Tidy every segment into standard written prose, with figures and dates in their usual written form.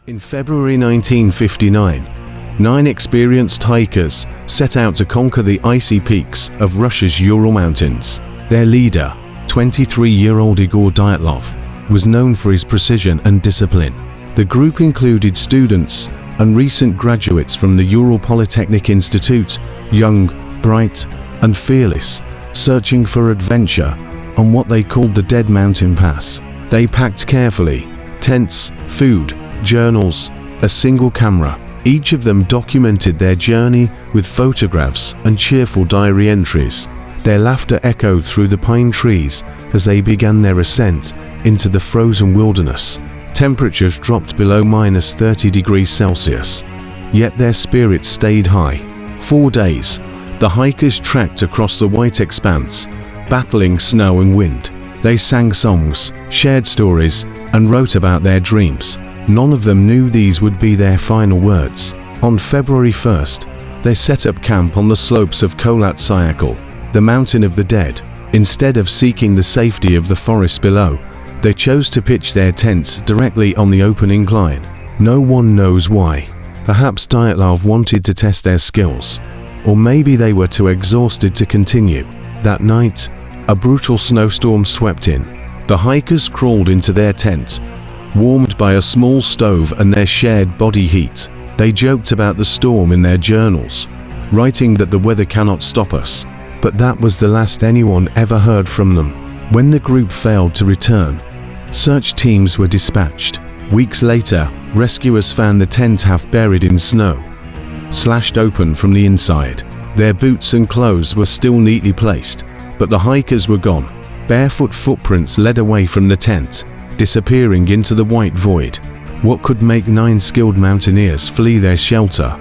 In February 1959, 9 experienced hikers set out to conquer the icy peaks of Russia's Ural Mountains. Their leader, 23-year-old Igor Dyatlov, was known for his precision and discipline. The group included students and recent graduates from the Ural Polytechnic Institute, young, bright, and fearless, searching for adventure on what they called the Dead Mountain Pass. They packed carefully: tents, food, journals, a single camera. Each of them documented their journey with photographs and cheerful diary entries. Their laughter echoed through the pine trees as they began their ascent into the frozen wilderness. Temperatures dropped below -30 degrees Celsius, yet their spirits stayed high. 4 days, the hikers trekked across the white expanse, battling snow and wind. They sang songs, shared stories, and wrote about their dreams. None of them knew these would be their final words. On February 1st, they set up camp on the slopes of Kholat Syakhl, the mountain of the dead. Instead of seeking the safety of the forest below, they chose to pitch their tents directly on the open incline. No one knows why. Perhaps Dyatlov wanted to test their skills, or maybe they were too exhausted to continue. That night, a brutal snowstorm swept in. The hikers crawled into their tent, warmed by a small stove and their shared body heat. They joked about the storm in their journals, writing that the weather cannot stop us. But that was the last anyone ever heard from them. When the group failed to return, search teams were dispatched. Weeks later, rescuers found the tent half buried in snow, slashed open from the inside. Their boots and clothes were still neatly placed, but the hikers were gone. Barefoot footprints led away from the tent, disappearing into the white void. What could make 9 skilled mountaineers flee their shelter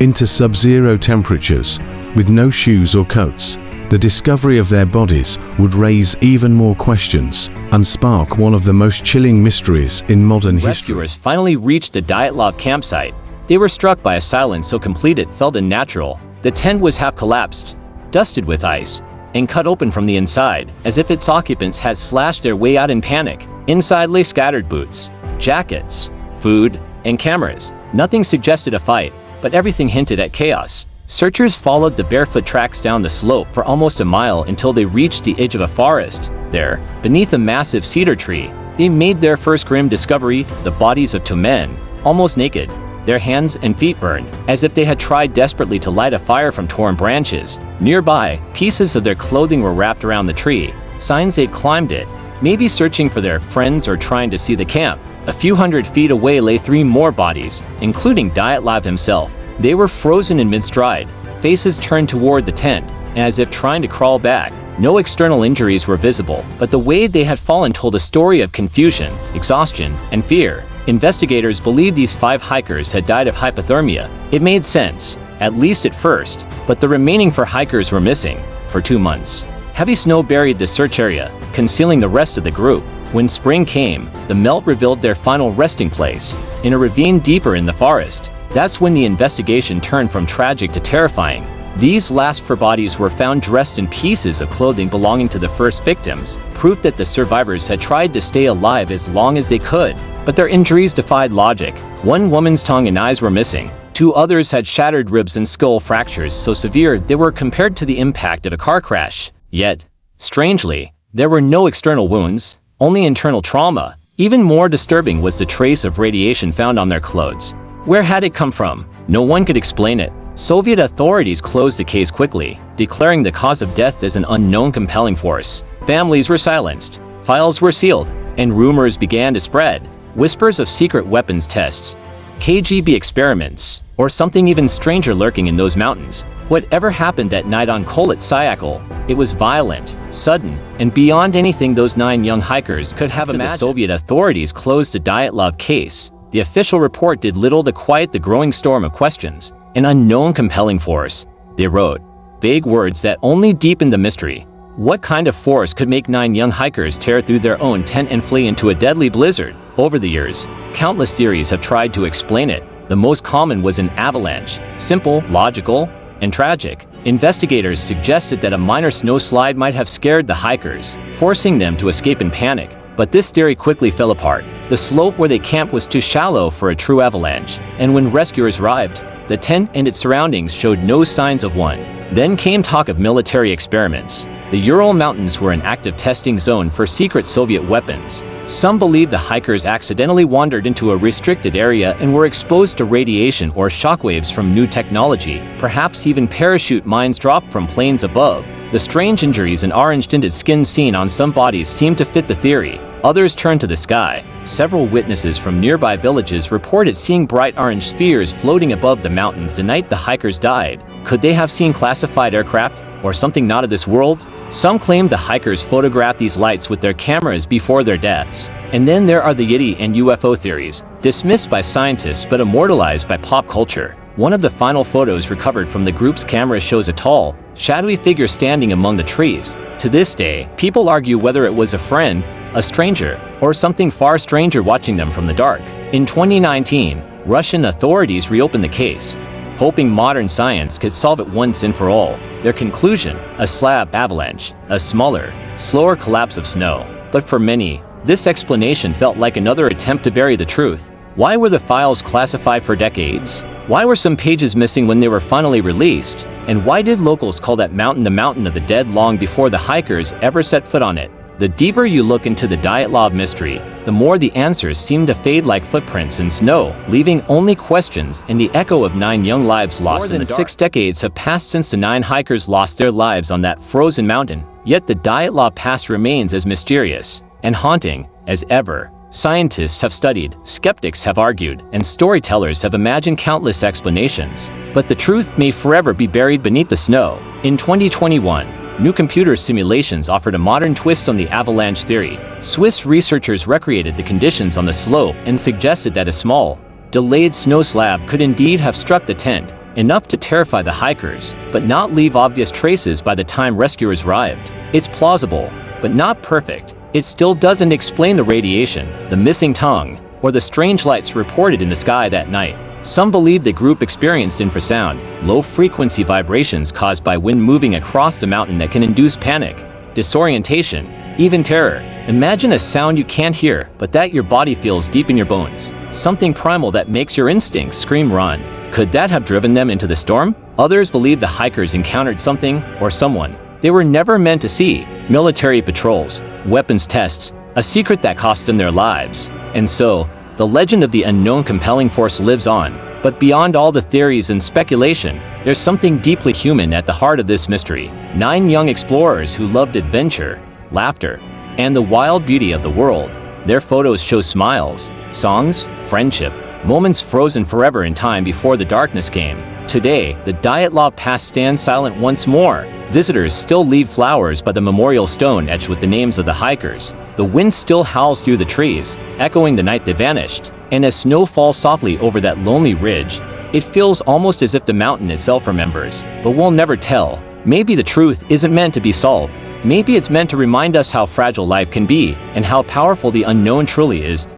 into sub-zero temperatures with no shoes or coats? The discovery of their bodies would raise even more questions and spark one of the most chilling mysteries in modern history. Rescuers finally reached the Dyatlov campsite. They were struck by a silence so complete it felt unnatural. The tent was half collapsed, dusted with ice, and cut open from the inside, as if its occupants had slashed their way out in panic. Inside lay scattered boots, jackets, food, and cameras. Nothing suggested a fight, but everything hinted at chaos. Searchers followed the barefoot tracks down the slope for almost a mile until they reached the edge of a forest. There, beneath a massive cedar tree, they made their first grim discovery: the bodies of 2 men, almost naked, their hands and feet burned, as if they had tried desperately to light a fire from torn branches. Nearby, pieces of their clothing were wrapped around the tree, signs they'd climbed it, maybe searching for their friends or trying to see the camp. A few hundred feet away lay 3 more bodies, including Dyatlov himself. They were frozen in mid-stride, faces turned toward the tent, as if trying to crawl back. No external injuries were visible, but the way they had fallen told a story of confusion, exhaustion, and fear. Investigators believed these 5 hikers had died of hypothermia. It made sense, at least at first, but the remaining 4 hikers were missing for 2 months. Heavy snow buried the search area, concealing the rest of the group. When spring came, the melt revealed their final resting place, in a ravine deeper in the forest. That's when the investigation turned from tragic to terrifying. These last 4 bodies were found dressed in pieces of clothing belonging to the first victims, proof that the survivors had tried to stay alive as long as they could. But their injuries defied logic. 1 woman's tongue and eyes were missing. 2 others had shattered ribs and skull fractures so severe they were compared to the impact of a car crash. Yet, strangely, there were no external wounds, only internal trauma. Even more disturbing was the trace of radiation found on their clothes. Where had it come from? No one could explain it. Soviet authorities closed the case quickly, declaring the cause of death as an unknown compelling force. Families were silenced, files were sealed, and rumors began to spread. Whispers of secret weapons tests, KGB experiments, or something even stranger lurking in those mountains. Whatever happened that night on Kholat Syakhl, it was violent, sudden, and beyond anything those 9 young hikers could have imagined. The Soviet authorities closed the Dyatlov case. The official report did little to quiet the growing storm of questions. An unknown compelling force, they wrote. Vague words that only deepened the mystery. What kind of force could make 9 young hikers tear through their own tent and flee into a deadly blizzard? Over the years, countless theories have tried to explain it. The most common was an avalanche, simple, logical, and tragic. Investigators suggested that a minor snowslide might have scared the hikers, forcing them to escape in panic. But this theory quickly fell apart. The slope where they camped was too shallow for a true avalanche, and when rescuers arrived, the tent and its surroundings showed no signs of one. Then came talk of military experiments. The Ural Mountains were an active testing zone for secret Soviet weapons. Some believe the hikers accidentally wandered into a restricted area and were exposed to radiation or shockwaves from new technology, perhaps even parachute mines dropped from planes above. The strange injuries and orange-tinted skin seen on some bodies seemed to fit the theory. Others turned to the sky. Several witnesses from nearby villages reported seeing bright orange spheres floating above the mountains the night the hikers died. Could they have seen classified aircraft or something not of this world? Some claimed the hikers photographed these lights with their cameras before their deaths. And then there are the Yeti and UFO theories, dismissed by scientists but immortalized by pop culture. One of the final photos recovered from the group's camera shows a tall, shadowy figure standing among the trees. To this day, people argue whether it was a friend, a stranger, or something far stranger watching them from the dark. In 2019, Russian authorities reopened the case, hoping modern science could solve it once and for all. Their conclusion: a slab avalanche, a smaller, slower collapse of snow. But for many, this explanation felt like another attempt to bury the truth. Why were the files classified for decades? Why were some pages missing when they were finally released? And why did locals call that mountain the Mountain of the Dead long before the hikers ever set foot on it? The deeper you look into the Dyatlov mystery, the more the answers seem to fade like footprints in snow, leaving only questions and the echo of 9 young lives lost in the dark. More than 6 decades have passed since the 9 hikers lost their lives on that frozen mountain, yet the Dyatlov Pass remains as mysterious and haunting as ever. Scientists have studied, skeptics have argued, and storytellers have imagined countless explanations. But the truth may forever be buried beneath the snow. In 2021, new computer simulations offered a modern twist on the avalanche theory. Swiss researchers recreated the conditions on the slope and suggested that a small, delayed snow slab could indeed have struck the tent, enough to terrify the hikers, but not leave obvious traces by the time rescuers arrived. It's plausible, but not perfect. It still doesn't explain the radiation, the missing tongue, or the strange lights reported in the sky that night. Some believe the group experienced infrasound, low-frequency vibrations caused by wind moving across the mountain that can induce panic, disorientation, even terror. Imagine a sound you can't hear, but that your body feels deep in your bones. Something primal that makes your instincts scream run. Could that have driven them into the storm? Others believe the hikers encountered something or someone they were never meant to see. Military patrols, weapons tests, a secret that cost them their lives. And so, the legend of the unknown compelling force lives on. But beyond all the theories and speculation, there's something deeply human at the heart of this mystery. 9 young explorers who loved adventure, laughter, and the wild beauty of the world. Their photos show smiles, songs, friendship, moments frozen forever in time before the darkness came. Today, the Dyatlov Pass stands silent once more. Visitors still leave flowers by the memorial stone etched with the names of the hikers. The wind still howls through the trees, echoing the night they vanished. And as snow falls softly over that lonely ridge, it feels almost as if the mountain itself remembers. But we'll never tell. Maybe the truth isn't meant to be solved. Maybe it's meant to remind us how fragile life can be, and how powerful the unknown truly is.